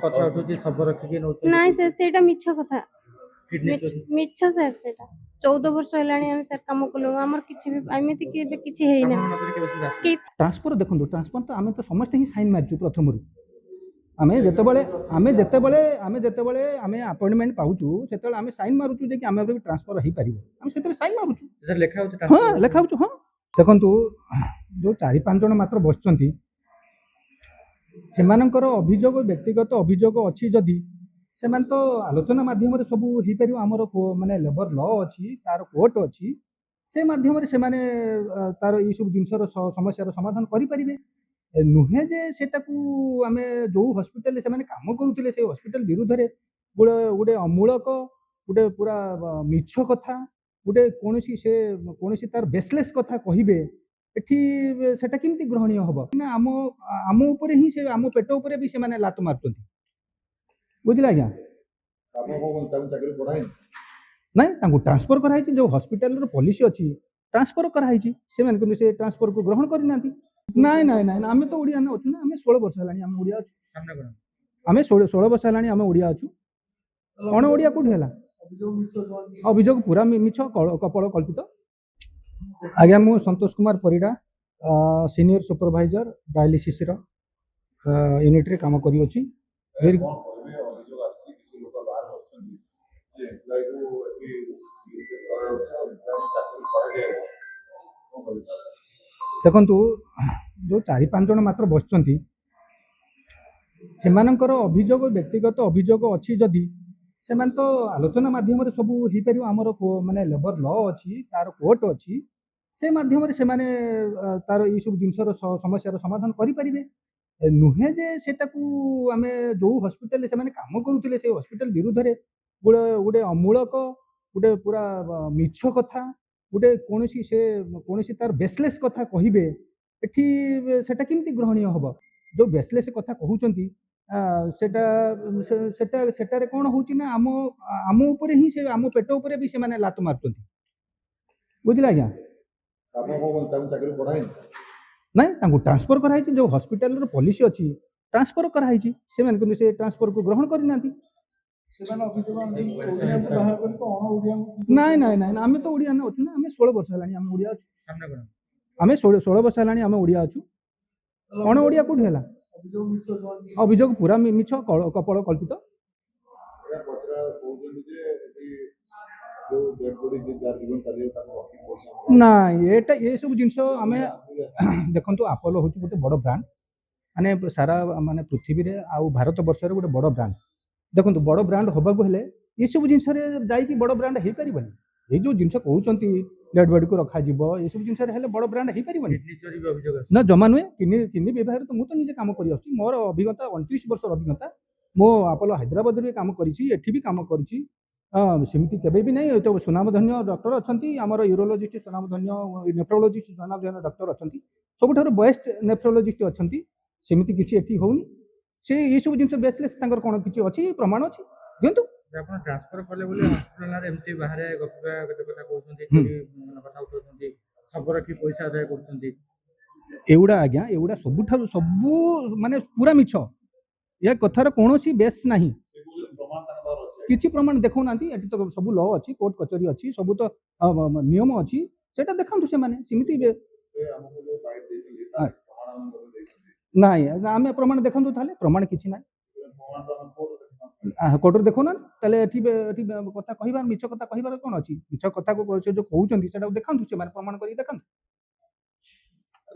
କଥା ଉଠୁଛି ସବୁ ରଖିକି ନଉଛନ୍ତି ନାଇଁ ସାର୍ ସେଇଟା ମିଛ କଥା କିଡନୀ ଚୋରି ମିଛ ସାର୍ ସେଇଟା 14 ବର୍ଷ ହେଲାଣି ଆମେ ସାର୍ କାମ କଲୁଣୁ ଆମର କିଛି ବି ଏମିତି କି ଏବେ କିଛି ହେଇନା ଆପଣଙ୍କ ନଜରରେ କେବେ ସେମିତି ଆସିନି? କିଛି ट्रांसफर देखो ट्रांसफर तो आम तो समस्ते ही साइन मार्चु प्रथम आमे जितेबाला आमे अपॉइंटमेंट पाऊचु से आमे साइन मारुचु जे कि आमे ट्रांसफर हो पारिबो आमे सेतरे साइन मारुचु ସେଥିରେ ଲେଖା ହଉଛି हाँ transfer लेखा होचु हाँ देखंतु जो 4-5 जन मात्र बसचंती सेमानकर अभियोग व्यक्तिगत अभियोग अच्छी जदि से तो आलोचना माध्यम सब हो पार आमर माने लेबर लॉ अच्छी तार कोर्ट अच्छी से माध्यम से माने तार ये सब जिनसर समस्यार समाधान करें नुहे जे सेटाकू आमे जो हॉस्पिटल से माने काम करूथिले से हॉस्पिटल विरुद्ध रे गोटे अमूलक गोटे पूरा मिछ कथा गोटे कोनोसी तार बेसलेस कथा कहिबे एठी सेटा केमती ग्रहणीय हबो ना आम ऊपर ही से आम पेट ऊपर भी से माने लात मारचंती बुझिला आज्ञा ना ट्रांसफर कराई जो हॉस्पिटल पॉलिसी अच्छी ट्रांसफर कराई से ट्रांसफर को ग्रहण करना नाई नाई नाई आम तो ओडिया अच्छु ना आम 16 वर्ष है आम ओडिया अच्छु आम 16 वर्ष है आम ओडिया अच्छु कौन ओडिया कौट है अभियोग पूरा मिछ कपल कल्पित आज्ञा मु Santosh Kumar Parida senior supervisor dialysis unit रे काम करी अछि देखंतु जो 4-5 जन मात्र बसचंती सेमानकर अभियोग व्यक्तिगत अभियोग अच्छी जदि से तो आलोचना माध्यम सब हो पार आमर माने लेबर लॉ अच्छी तार कोर्ट अच्छी से माध्यम से माने तार ये सब जिनसर समस्यार समाधान करें नुहे जे सेटाकू आमे जो हॉस्पिटल से माने काम करूथिले से हॉस्पिटल विरुद्ध रे गोटे अमूलक गोटे पूरा मिछ कथा गोटे कोनोसी तार बेसलेस कथा कहिबे एठी सेटा केमती ग्रहणीय हबो जो बेसलेस कथा कहउचंती सेटा कौन होची ना आम ऊपर ही से आम पेट ऊपर भी से माने लात मारचंती बुझिला आज्ञा ना ट्रांसफर कराई जो हॉस्पिटल पॉलिसी अच्छी ट्रांसफर कराई से ट्रांसफर को ग्रहण करना नाई नाई नाई आम तो ओडिया अच्छु ना आम 16 वर्ष है आम ओडिया अच्छु आम 16 वर्ष है आम ओडिया अच्छु कौन ओडिया कौट है अभियोग पूरा मिछ कपल कल्पित ना ये सब जिनस आम देखो आपोलो हूँ गोटे बड़ ब्रांड माने सारा माने पृथ्वी रे आउ भारत वर्ष गोटे बड़ ब्रांड देखो बड़ ब्रांड हवाक हेले ये सब जिनस जाइए बड़ ब्रांड हो पार ये जो जिनस कहते डेड बॉडी को रखा ये सब जिन बड़ ब्रांड हो पार ना जमा नुहे किडनी विभाग तो मुझे निजे कम कर मोर अभिज्ञता 29 वर्ष अभिज्ञता मो आपोलो हैदराबाद रे काम करी काम करी सेमती केबे भी नहीं तो सुनामधन्य डॉक्टर अच्छा आमर यूरोलोजिस्ट सुनामधन्य नेफ्रोलोजिस्ट सुनामधन्य डॉक्टर अच्छा सबुठ बेस्ट नेफ्रोलोजिस्ट अच्छा सेमती किसी एठी होनी से ये सब जिन बेसलेस कौन किसी अच्छी प्रमाण अच्छी दिंतु ଆପଣ ଟ୍ରାନ୍ସଫର କଲେ ବୋଲି ହସ୍ପିଟାଲରେ ଏମିତି ବାହାରେ ଗପିବା କେତେ କଥା କହୁଛନ୍ତି ଚୋରି କଥା ଉଠାଉଛନ୍ତି ସବୁ ରଖି ପଇସା ଆଦାୟ କରୁଛନ୍ତି एगुड़ा आज्ञा एगुड़ा सबुठारु सबु माने पूरा मिछ या कथार कोनोसी बेस नाही किछि प्रमाण देखौ नांती एटी तो सब लॉ अछि कोर्ट कचेरी अछि सब तो नियम अछि सेटा देखंतु से माने सिमिति नाही आमे प्रमाण देखंतु थाले प्रमाण किछि नाही कोर्टर देखो ना ताले एठी कथा कहिबार मिछ कथा कहिबार कोन अछि मिछ कथा को से जो कहउचंती सेटा देखंतु से माने प्रमाण करी देखंतु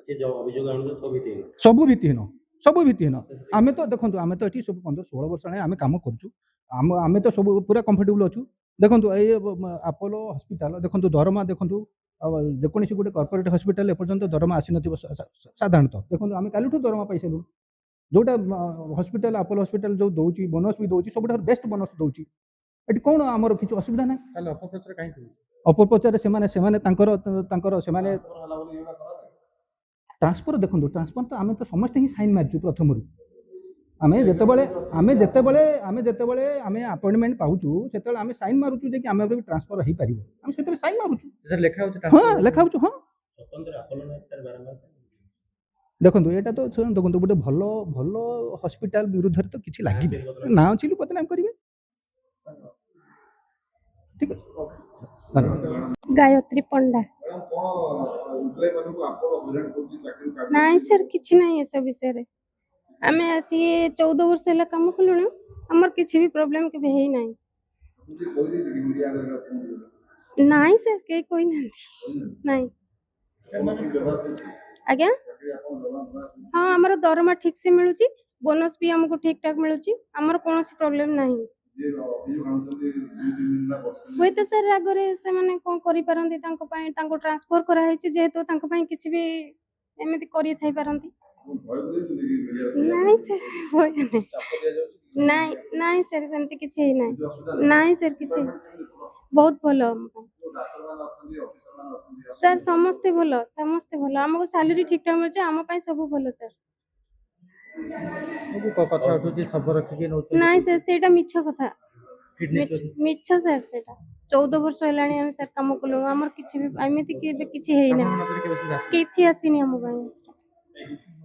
से जो अभियोग आनु सब भित्तिहीन आमे तो देखो आमे तो ये सब 15-16 वर्ष आमे काम करूँ आमे तो सब पूरा कंफर्टेबल अच्छु देखो ये आपोलो हॉस्पिटल देखो दरमा देखो जेकोसी गोटे कॉर्पोरेट हॉस्पिटल एपर्यंत दरमा आसी न साधारणतः देखो आमे कालुठू दरमा पैसालु जोटा हॉस्पिटल आपोलो हॉस्पिटल जो दौची बोनस भी दौची सब बेस्ट बोनस दौची एटी कौन आमर किसी असुविधा ना अपप्रचार कहीं अपप्रचार से ट्रांसफर देखो ट्रांसफर तो आम तो समस्ते ही साइन मार्चु प्रथम आम जितेबाला आम अपॉइंटमेंट पाऊचु से आम साइन मारुचु जे कि आम ट्रांसफर हो पार आम से साइन मारुचु हाँ लेखा हाँ ଦେଖନ୍ତୁ ଏଇଟା ତ ଦେଖନ୍ତୁ ଗୋଟେ ଭଲ ଭଲ ହସ୍ପିଟାଲ ବିରୁଦ୍ଧରେ ତ କିଛି ଲାଗିବେ ନା ଅଛି ବଦନାମ କରିବେ ଠିକ ଅଛି ଧନ୍ୟବାଦ। ଗାୟତ୍ରୀ ପଣ୍ଡା। ନାଇଁ ସାର୍ କିଛି ନାହିଁ ଏସବୁ ବିଷୟରେ। ଆମେ ଆସିକି 14 ବର୍ଷ ହେଲା କାମ କଲୁଣି, ଆମର କିଛି ବି ପ୍ରୋବ୍ଲେମ କେବେ ହେଇନାହିଁ। ନାଇଁ ସାର୍ କେହି କହିନାହାନ୍ତି। ନାଇଁ ଆଜ୍ଞା ହଁ ଆମର ଦରମା ଠିକ ସେ ମିଳୁଛି, ବୋନସ ବି ଆମକୁ ଠିକ ଠାକ ମିଳୁଛି, ଆମର କୌଣସି ପ୍ରୋବ୍ଲେମ ନାହିଁ। ହୁଏତ ସାର୍ ଆଗରେ ସେମାନେ କଣ କରିପାରନ୍ତି, ତାଙ୍କ ପାଇଁ ତାଙ୍କୁ ଟ୍ରାନ୍ସଫର କରାହେଇଛି ଯେହେତୁ ତାଙ୍କ ପାଇଁ କିଛି ବି ଏମିତି କରିଥାଇ ପାରନ୍ତି। ନାଇଁ ସାର୍ ଭୟ ନାହିଁ। ନାଇଁ ନାଇଁ ସାର୍ ସେମିତି କିଛି ହେଇନାହିଁ। ନାଇଁ ସାର୍ କିଛି ବହୁତ ଭଲ ଆମ ପାଇଁ। ସାର୍ ସମସ୍ତେ ଭଲ, ସମସ୍ତେ ଭଲ, ଆମକୁ ସାଲେରୀ ଠିକ ଠାକ ମିଳୁଛି, ଆମ ପାଇଁ ସବୁ ଭଲ ସାର୍। କଥା ଉଠୁଛି ଶବ ରଖିକି ନଉଛନ୍ତି। ନାଇଁ ସାର୍ ସେଇଟା ମିଛ କଥା, କିଡନୀ ଚୋରି ମିଛ ସାର୍ ସେଇଟା। 14 ବର୍ଷ ହେଲାଣି ଆମେ ସାର୍ କାମ କଲୁଣି, ଆମର କିଛି ବି ଏମିତି କି ଏବେ କିଛି ହେଇନାହିଁ, ଆପଣଙ୍କ ନଜରରେ କେବେ ସୁଦ୍ଧା ଆସିନି? କିଛି ଆସିନି ଆମ ପାଇଁ।